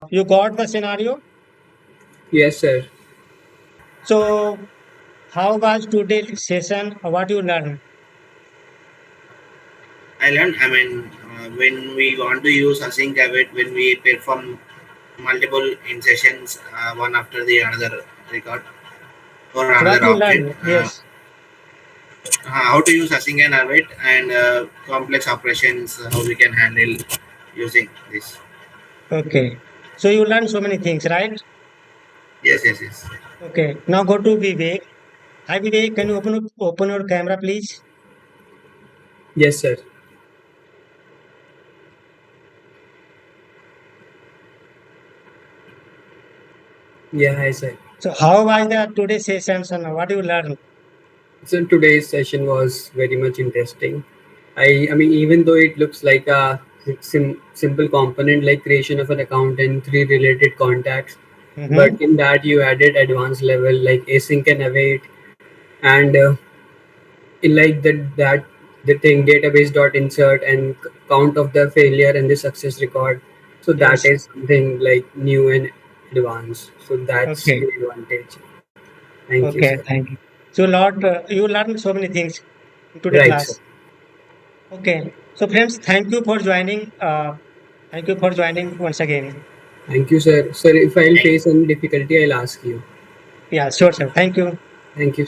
You got the scenario. Yes, sir. So, how was today's session? What you learned? I learned, when we want to use async await, when we perform multiple in sessions, one after the another record or What another you object, learned? Yes. how to use async and await and complex operations, how we can handle using this. Okay. So you learned so many things, right? Yes, yes, yes. Okay. Now go to Vivek. Hi Vivek, can you open your camera, please? Yes, sir. Yeah, hi, sir. So how was the today's sessions and what you learned? So today's session was very much interesting. I mean, even though it looks like a simple component like creation of an account and three related contacts, Mm-hmm. but in that you added advanced level like async and await, and in like that the thing database dot insert and count of the failure and the success record. So that Yes. is something like new and advanced. So that's Okay. the advantage. Thank you, Okay. sir. Thank you. So Lord, you learned so many things in today Right, sir. class. Okay. So friends, thank you for joining. Thank you for joining once again. Thank you, sir. Sir, if I'll Thank face any difficulty, I'll ask you. Yeah, sure, sir. Thank you. Thank you.